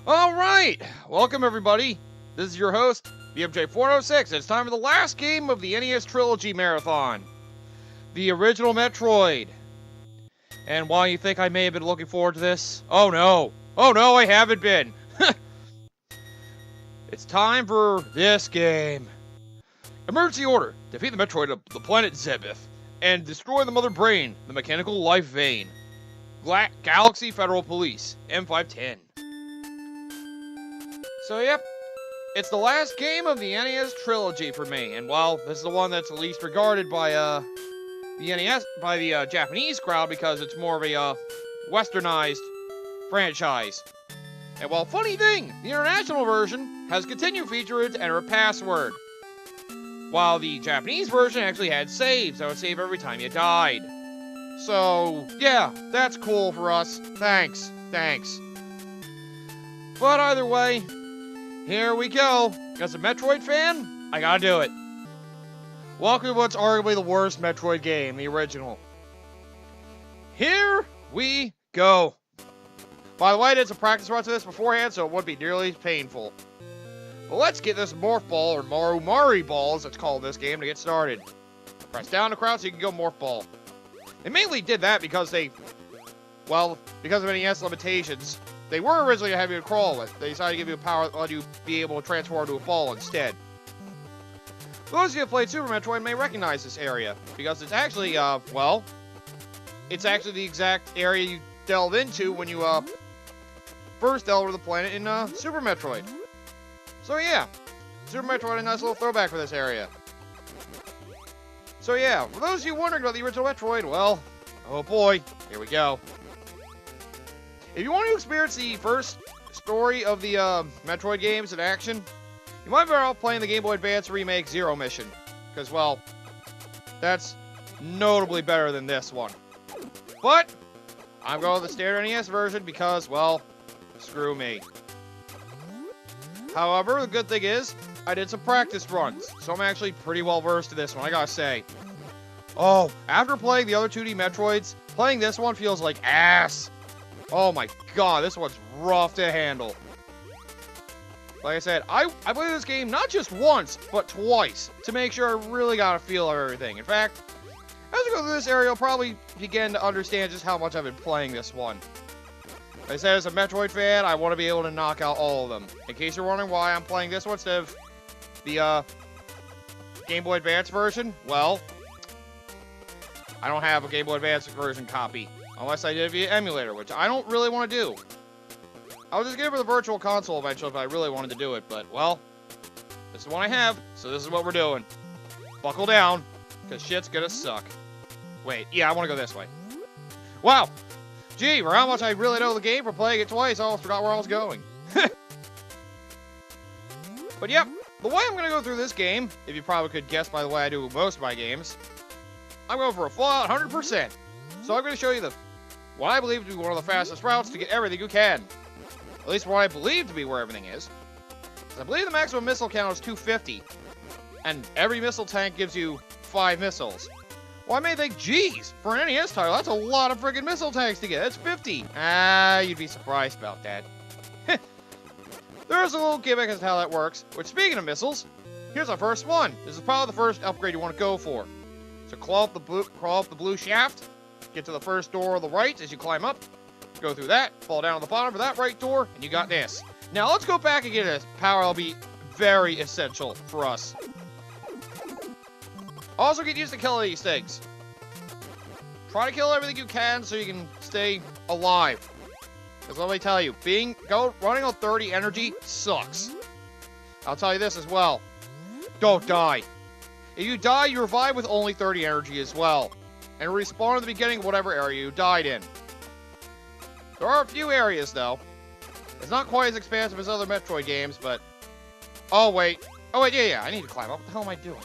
Alright, welcome everybody. This is your host, BMJ406. It's time for the last game of the NES Trilogy Marathon. The original Metroid. And while you think I may have been looking forward to this, oh no, I haven't been. It's time for this game. Emergency order. Defeat the Metroid of the planet Zebeth and destroy the Mother Brain, the mechanical life vein. Galaxy Federal Police, M510. So yep, it's the last game of the NES trilogy for me, and while this is the one that's least regarded by the Japanese crowd because it's more of a westernized franchise. And while funny thing, the international version has continue feature to enter a password, while the Japanese version actually had saves that would save every time you died. So yeah, that's cool for us. Thanks. But either way, here we go. As a Metroid fan, I gotta do it. Welcome to what's arguably the worst Metroid game, the original. Here we go. By the way, I did some practice runs of this beforehand, so it wouldn't be nearly as painful. But let's get this Morph Ball, or Mari Ball as it's called in this game, to get started. Press down to crouch so you can go Morph Ball. They mainly did that because because of NES limitations. They were originally having you crawl with. They decided to give you a power that let you be able to transform into a ball instead. Those of you who have played Super Metroid may recognize this area, because it's actually, it's actually the exact area you delve into when you, first delve to the planet in, Super Metroid. So yeah, Super Metroid, a nice little throwback for this area. So yeah, for those of you wondering about the original Metroid, well, oh boy, here we go. If you want to experience the first story of the Metroid games in action, you might be better off playing the Game Boy Advance Remake Zero Mission, because, well, that's notably better than this one. But I'm going with the standard NES version because, well, screw me. However, the good thing is, I did some practice runs, so I'm actually pretty well versed in this one, I gotta say. Oh, after playing the other 2D Metroids, playing this one feels like ass. Oh my god, this one's rough to handle. Like I said, I played this game not just once, but twice, to make sure I really got a feel of everything. In fact, as we go through this area, you'll probably begin to understand just how much I've been playing this one. Like I said, as a Metroid fan, I want to be able to knock out all of them. In case you're wondering why I'm playing this one instead of the Game Boy Advance version, well, I don't have a Game Boy Advance version copy. Unless I did it via emulator, which I don't really want to do. I was just getting for the Virtual Console eventually if I really wanted to do it, but, well, this is what I have, so this is what we're doing. Buckle down, because shit's gonna suck. Wait, yeah, I want to go this way. Wow! Gee, for how much I really know the game for playing it twice, I almost forgot where I was going. But yep, the way I'm gonna go through this game, if you probably could guess by the way I do most of my games, I'm going for a full-out 100%. So I'm going to show you what I believe to be one of the fastest routes to get everything you can. At least what I believe to be where everything is. I believe the maximum missile count is 250. And every missile tank gives you 5 missiles. Well, I may think, geez, for an NES title, that's a lot of friggin' missile tanks to get. That's 50. You'd be surprised about that. There's a little gimmick as to how that works. Which, speaking of missiles, here's our first one. This is probably the first upgrade you want to go for. So crawl up the blue shaft. Get to the first door on the right as you climb up. Go through that, fall down on the bottom of that right door, and you got this. Now let's go back and get this. Power will be very essential for us. Also get used to killing these things. Try to kill everything you can so you can stay alive. Because let me tell you, running on 30 energy sucks. I'll tell you this as well. Don't die. If you die, you revive with only 30 energy as well. And respawn at the beginning of whatever area you died in. There are a few areas, though. It's not quite as expansive as other Metroid games, but... Oh, wait, yeah, I need to climb up. What the hell am I doing?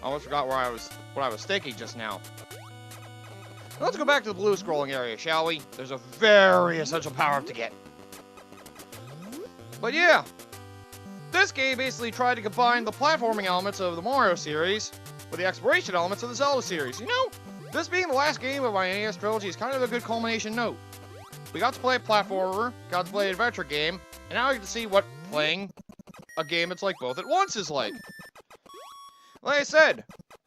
I almost forgot what I was thinking just now. Let's go back to the blue scrolling area, shall we? There's a very essential power-up to get. But yeah, this game basically tried to combine the platforming elements of the Mario series with the exploration elements of the Zelda series. You know, this being the last game of my NES trilogy is kind of a good culmination note. we got to play a platformer, got to play an adventure game, and now we get to see what playing a game that's like both at once is like. Like I said,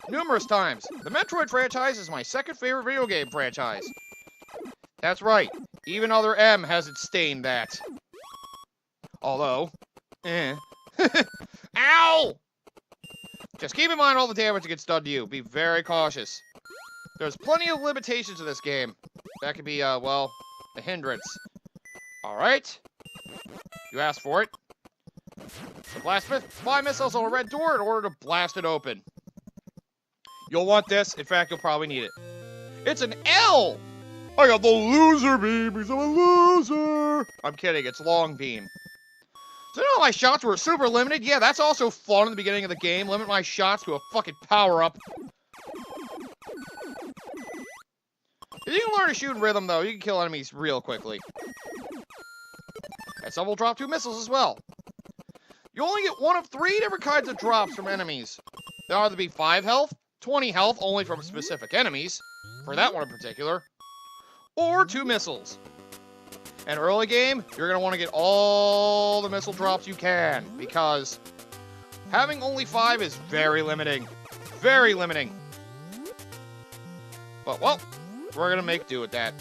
numerous times, the Metroid franchise is my second favorite video game franchise. That's right, even Other M hasn't stained that. Although, Ow! Just keep in mind all the damage that gets done to you. Be very cautious. There's plenty of limitations to this game. That could be, well, a hindrance. Alright. You asked for it. So blast 5 missiles on a red door in order to blast it open. You'll want this. In fact, you'll probably need it. It's an L! I got the loser beam because I'm a loser! I'm kidding, it's long beam. So you know my shots were super limited? Yeah, that's also fun in the beginning of the game. Limit my shots to a fucking power-up. If you can learn to shoot in rhythm, though, you can kill enemies real quickly. And some will drop 2 missiles as well. You only get 1 of 3 different kinds of drops from enemies. They'll either be 5 health, 20 health, only from specific enemies, for that one in particular, or 2 missiles. And early game, you're going to want to get all the missile drops you can, because having only 5 is very limiting. Very limiting. But, well, we're going to make do with that.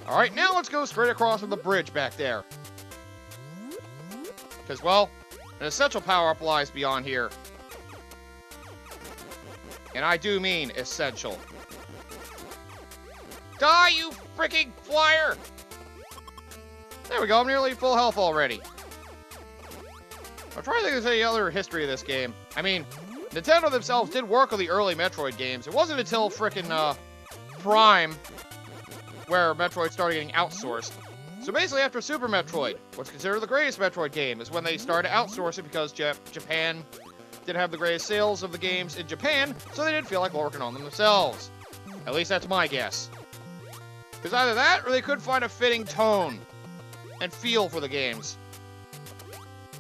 Alright, now let's go straight across from the bridge back there. Because, well, an essential power-up lies beyond here. And I do mean essential. Die, you freaking flyer! There we go, I'm nearly full health already. I'm trying to think if there's any other history of this game. I mean, Nintendo themselves did work on the early Metroid games. It wasn't until frickin' Prime where Metroid started getting outsourced. So basically after Super Metroid, what's considered the greatest Metroid game, is when they started to outsource it because Japan didn't have the greatest sales of the games in Japan, so they didn't feel like working on them themselves. At least that's my guess. Because either that, or they couldn't find a fitting tone and feel for the games.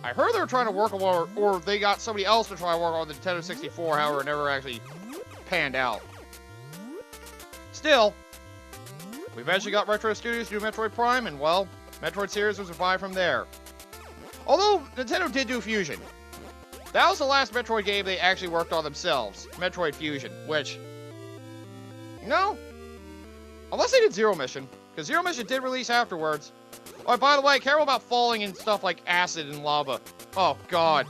I heard they were trying to work on, or they got somebody else to try to work on the Nintendo 64, however, it never actually panned out. Still, we eventually got Retro Studios to do Metroid Prime, and well, Metroid series was revived from there. Although, Nintendo did do Fusion. That was the last Metroid game they actually worked on themselves, Metroid Fusion, which, you know, unless they did Zero Mission, because Zero Mission did release afterwards. Oh, by the way, careful about falling in stuff like acid and lava. Oh, God.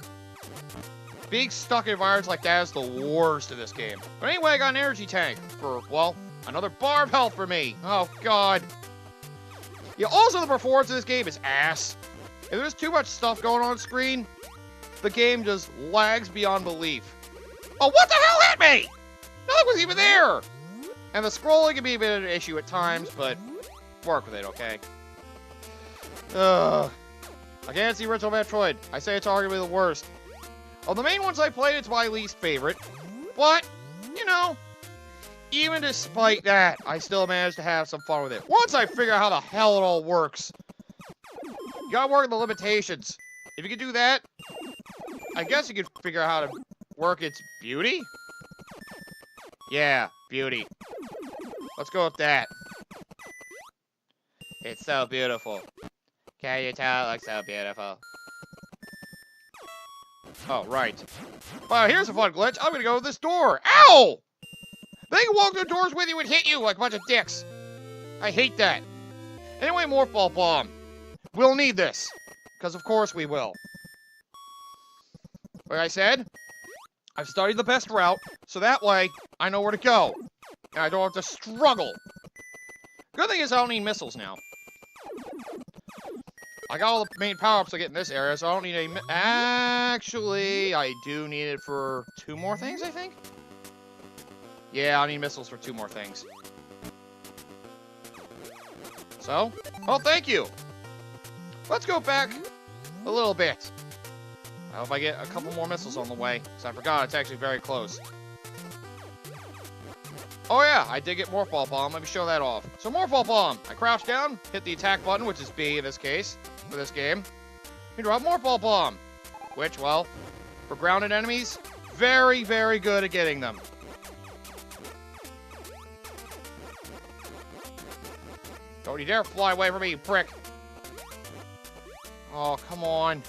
Being stuck in environments like that is the worst of this game. But anyway, I got an energy tank for, well, another bar of health for me. Oh, God. Yeah, also the performance of this game is ass. If there's too much stuff going on screen, the game just lags beyond belief. Oh, what the hell hit me? Nothing was even there. And the scrolling can be a bit of an issue at times, but work with it, okay? I can't see original Metroid. I say it's arguably the worst. Of the main ones I played, it's my least favorite. But, you know, even despite that, I still managed to have some fun with it. Once I figure out how the hell it all works. You gotta work on the limitations. If you can do that, I guess you could figure out how to work its beauty? Yeah, beauty. Let's go with that. It's so beautiful. Can you tell it looks so beautiful? Oh, right. Well, here's a fun glitch. I'm gonna go with this door. Ow! They can walk through doors with you and hit you like a bunch of dicks. I hate that. Anyway, Morphball Bomb. We'll need this. Because of course we will. Like I said, I've studied the best route, so that way I know where to go. And I don't have to struggle. Good thing is I don't need missiles now. I got all the main power-ups I get in this area, so I don't need any actually, I do need it for 2 more things, I think? Yeah, I need missiles for 2 more things. So, well, thank you. Let's go back a little bit. I hope I get a couple more missiles on the way, because I forgot it's actually very close. Oh yeah, I did get Morphball Bomb. Let me show that off. So Morphball Bomb. I crouch down, hit the attack button, which is B in this case, for this game. You drop Morphball Bomb, which, well, for grounded enemies, very, very good at getting them. Don't you dare fly away from me, you prick. Oh, come on.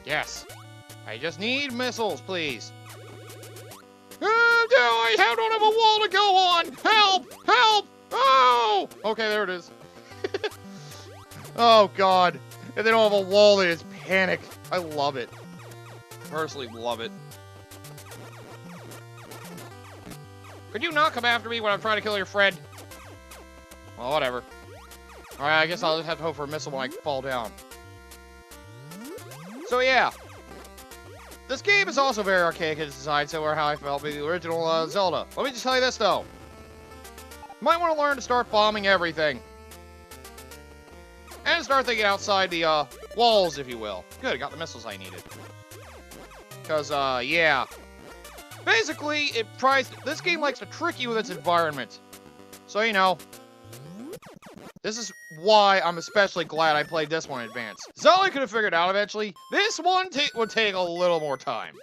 Yes. I just need missiles, please. Oh, no, I don't have a wall to go on. Help! Help! Oh! Okay, there it is. Oh, God. If they don't have a wall, they just panic. I love it. Personally love it. Could you not come after me when I'm trying to kill your friend? Well, whatever. Alright, I guess I'll just have to hope for a missile when I fall down. So, yeah. This game is also very archaic in its design, similar to how I felt with the original Zelda. Let me just tell you this, though. You might want to learn to start bombing everything. And start thinking outside the, walls, if you will. Good, I got the missiles I needed. Because, yeah. Basically, this game likes to trick you with its environment. So, you know. This is why I'm especially glad I played this one in advance. Zelda could have figured out eventually. This one would take a little more time.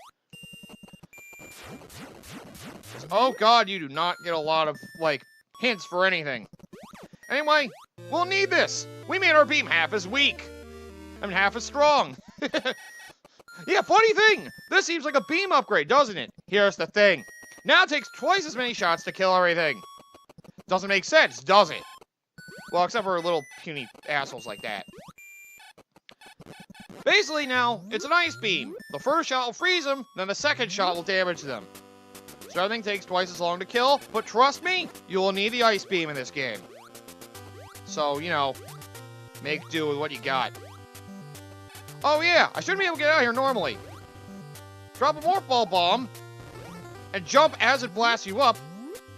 Oh god, you do not get a lot of, like, hints for anything. Anyway, we'll need this. We made our beam half as weak. I mean, half as strong. Yeah, funny thing. This seems like a beam upgrade, doesn't it? Here's the thing. Now it takes twice as many shots to kill everything. Doesn't make sense, does it? Well, except for little puny assholes like that. Basically now, it's an ice beam. The first shot will freeze them, then the second shot will damage them. So everything takes twice as long to kill, but trust me, you will need the ice beam in this game. So, you know, make do with what you got. Oh yeah, I shouldn't be able to get out of here normally. Drop a morph ball bomb, and jump as it blasts you up.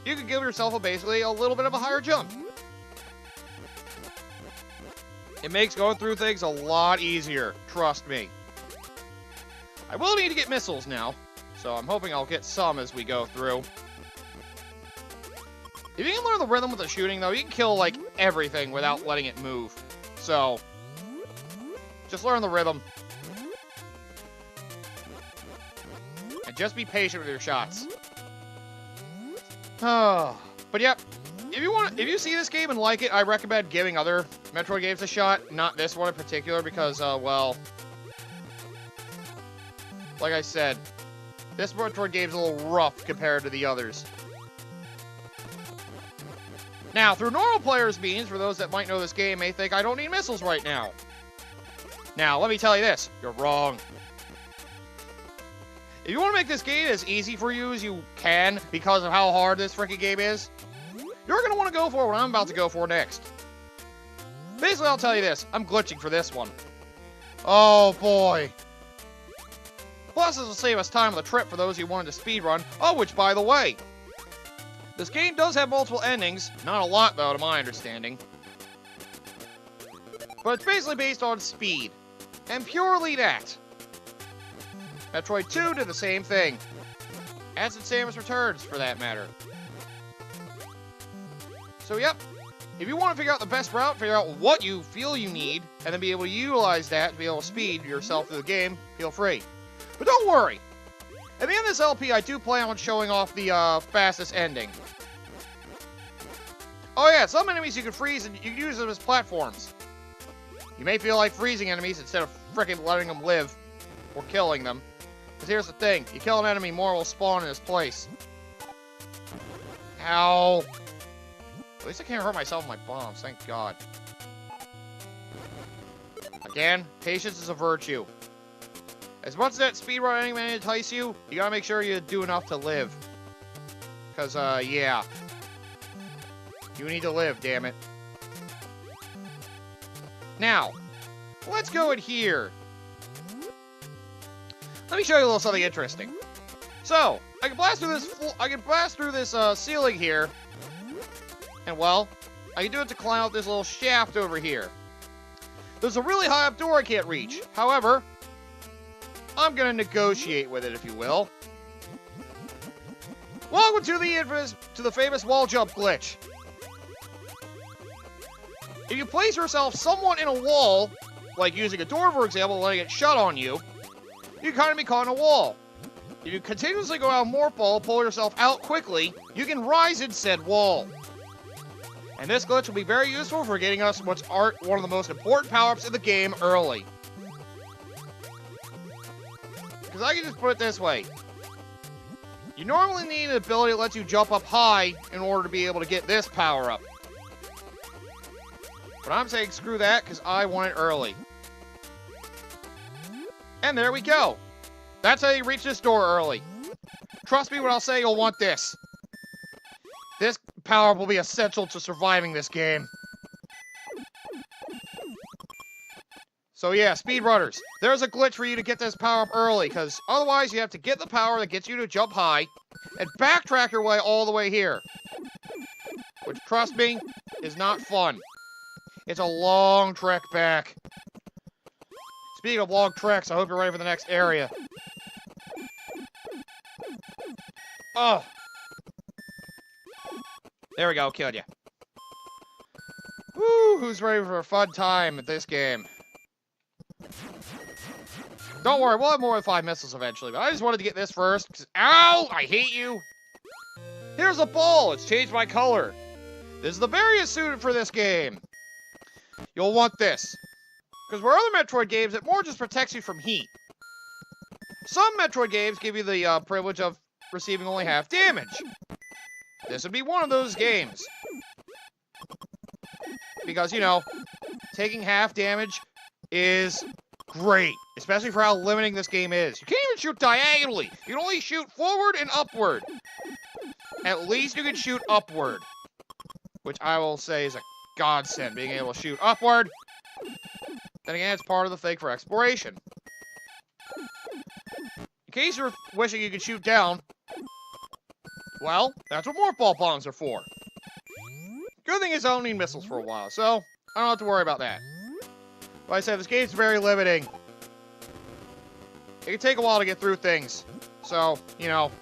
You can give yourself basically a little bit of a higher jump. It makes going through things a lot easier, trust me. I will need to get missiles now, so I'm hoping I'll get some as we go through. If you can learn the rhythm with the shooting, though, you can kill, like, everything without letting it move. So, just learn the rhythm. And just be patient with your shots. Oh, but yep. If you see this game and like it, I recommend giving other Metroid games a shot. Not this one in particular, because, well, like I said, this Metroid game's a little rough compared to the others. Now, through normal players' means, for those that might know this game, may think I don't need missiles right now. Now, let me tell you this, you're wrong. If you want to make this game as easy for you as you can, because of how hard this freaking game is, you're going to want to go for what I'm about to go for next. Basically, I'll tell you this. I'm glitching for this one. Oh, boy. Plus, this will save us time on the trip for those who wanted to speedrun. Oh, which, by the way, this game does have multiple endings. Not a lot, though, to my understanding. But it's basically based on speed. And purely that. Metroid 2 did the same thing. As did Samus Returns, for that matter. So, yep. If you want to figure out the best route, figure out what you feel you need, and then be able to utilize that to be able to speed yourself through the game, feel free. But don't worry. At the end of this LP, I do plan on showing off the fastest ending. Oh yeah, some enemies you can freeze and you can use them as platforms. You may feel like freezing enemies instead of frickin' letting them live or killing them. Because here's the thing, you kill an enemy, more will spawn in his place. Ow. At least I can't hurt myself with my bombs, thank God. Again, patience is a virtue. As much as that speedrun ending may entice you, you gotta make sure you do enough to live. Because, yeah. You need to live, damn it. Now, let's go in here. Let me show you a little something interesting. So, I can blast through this, ceiling here. And, well, I can do it to climb up this little shaft over here. There's a really high up door I can't reach. However, I'm gonna negotiate with it, if you will. Welcome to the famous wall jump glitch. If you place yourself somewhat in a wall, like using a door, for example, letting it shut on you, you can kind of be caught in a wall. If you continuously go out Morph Ball, pull yourself out quickly, you can rise in said wall. And this glitch will be very useful for getting us one of the most important power-ups in the game early. Because I can just put it this way. You normally need an ability that lets you jump up high in order to be able to get this power-up. But I'm saying screw that, because I want it early. And there we go. That's how you reach this door early. Trust me when I'll say you'll want this. This power will be essential to surviving this game. So yeah, speedrunners, there's a glitch for you to get this power up early, because otherwise you have to get the power that gets you to jump high, and backtrack your way all the way here. Which, trust me, is not fun. It's a long trek back. Speaking of long treks, I hope you're ready for the next area. Oh. There we go, killed you. Woo, who's ready for a fun time at this game? Don't worry, we'll have more than 5 missiles eventually, but I just wanted to get this first, because, ow, I hate you. Here's a ball, it's changed my color. This is the various suited for this game. You'll want this, because where other Metroid games, it more just protects you from heat. Some Metroid games give you the privilege of receiving only half damage. This would be one of those games. Because, you know, taking half damage is great. Especially for how limiting this game is. You can't even shoot diagonally. You can only shoot forward and upward. At least you can shoot upward. Which I will say is a godsend, being able to shoot upward. Then again, it's part of the thing for exploration. In case you're wishing you could shoot down, well, that's what Morph Ball bombs are for. Good thing is I don't need missiles for a while, so I don't have to worry about that. Like I said, this game's very limiting. It can take a while to get through things. So, you know,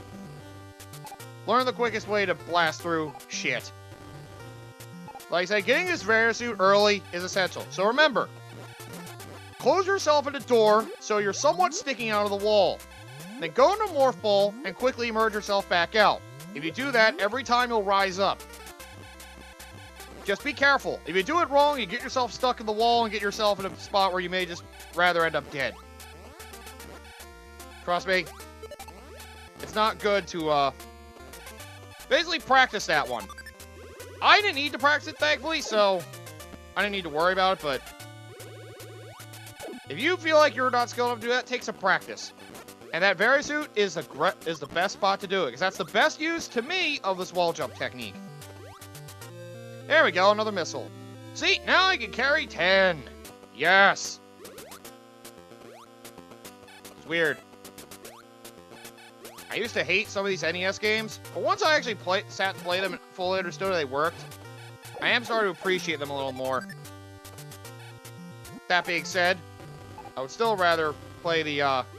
learn the quickest way to blast through shit. Like I said, getting this Varisuit early is essential. So remember, close yourself in the door so you're somewhat sticking out of the wall. Then go into Morph Ball and quickly emerge yourself back out. If you do that, every time you'll rise up. Just be careful. If you do it wrong, you get yourself stuck in the wall and get yourself in a spot where you may just rather end up dead. Trust me. It's not good to, basically practice that one. I didn't need to practice it, thankfully, so I didn't need to worry about it, but if you feel like you're not skilled enough to do that, take some practice. And that Varisuit is the best spot to do it, because that's the best use, to me, of this wall jump technique. There we go, another missile. See, now I can carry 10. Yes. It's weird. I used to hate some of these NES games, but once I actually sat and played them and fully understood how they worked, I am starting to appreciate them a little more. That being said, I would still rather play the,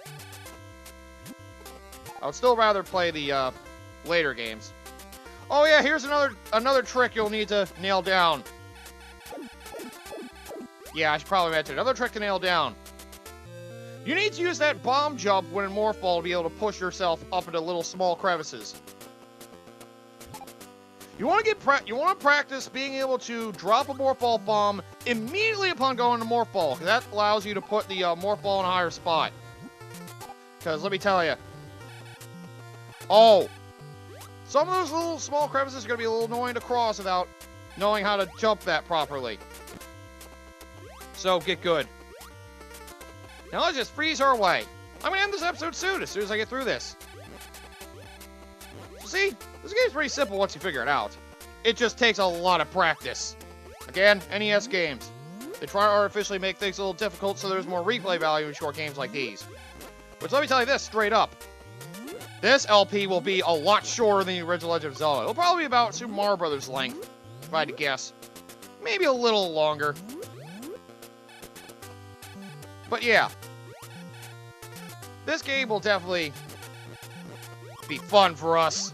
later games. Oh yeah, here's another trick you'll need to nail down. Yeah, I should probably mention another trick to nail down. You need to use that bomb jump when in Morph Ball to be able to push yourself up into little small crevices. You want to practice being able to drop a Morph Ball bomb immediately upon going to Morph Ball, because that allows you to put the Morph Ball in a higher spot. Because let me tell you, some of those little small crevices are going to be a little annoying to cross without knowing how to jump that properly. So, get good. Now let's just freeze our way. I'm going to end this episode soon, as soon as I get through this. So see, this game's pretty simple once you figure it out. It just takes a lot of practice. Again, NES games. They try to artificially make things a little difficult so there's more replay value in short games like these. Which, let me tell you this straight up. This LP will be a lot shorter than the original Legend of Zelda. It'll probably be about Super Mario Brothers length, if I had to guess. Maybe a little longer. But yeah. This game will definitely be fun for us.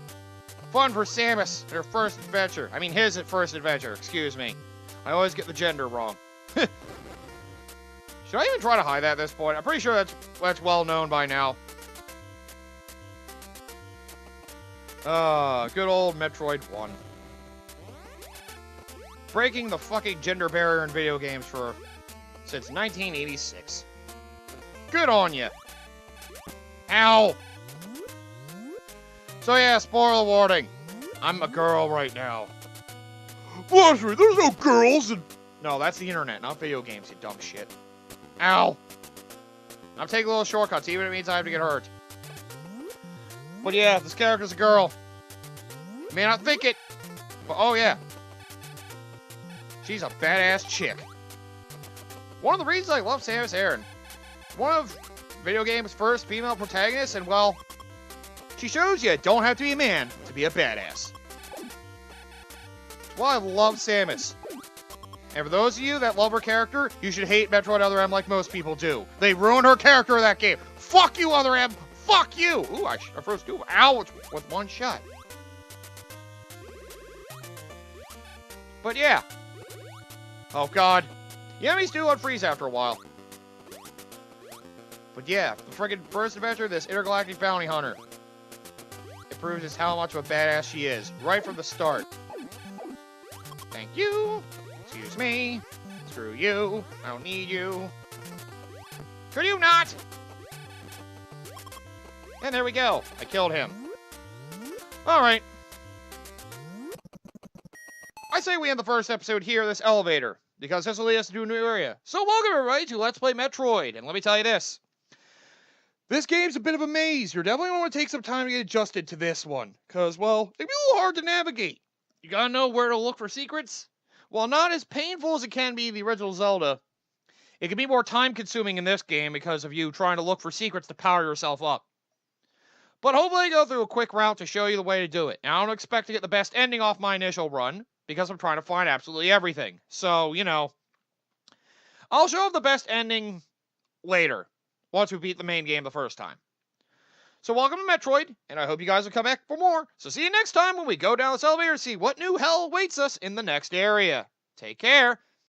Fun for Samus in her first adventure. I mean, his first adventure, excuse me. I always get the gender wrong. Should I even try to hide that at this point? I'm pretty sure that's well known by now. Good old Metroid 1. Breaking the fucking gender barrier in video games since 1986. Good on ya. Ow! So yeah, spoiler warning. I'm a girl right now. Blushry, there's no girls in... No, that's the internet, not video games, you dumb shit. Ow! I'm taking little shortcuts, even if it means I have to get hurt. But yeah, this character's a girl. You may not think it, but oh yeah. She's a badass chick. One of the reasons I love Samus Aran. One of video games' first female protagonists, and well, she shows you don't have to be a man to be a badass. That's why I love Samus. And for those of you that love her character, you should hate Metroid Other M like most people do. They ruined her character in that game. Fuck you, Other M! Fuck you! Ooh, I froze too. Ow, with one shot. But yeah. Oh god. The enemies do unfreeze after a while. But yeah, the friggin' first adventure of this intergalactic bounty hunter. It proves just how much of a badass she is, right from the start. Thank you. Excuse me. Screw you. I don't need you. Could you not? And there we go. I killed him. Alright. I say we end the first episode here, this elevator, because this will lead us to a new area. So welcome everybody to Let's Play Metroid, and let me tell you this. This game's a bit of a maze. You're definitely going to want to take some time to get adjusted to this one, because, well, it'd be a little hard to navigate. You gotta know where to look for secrets. While not as painful as it can be in the original Zelda, it can be more time-consuming in this game because of you trying to look for secrets to power yourself up. But hopefully I go through a quick route to show you the way to do it. Now, I don't expect to get the best ending off my initial run, because I'm trying to find absolutely everything. So, you know, I'll show the best ending later, once we beat the main game the first time. So welcome to Metroid, and I hope you guys will come back for more. So see you next time when we go down this elevator and see what new hell awaits us in the next area. Take care.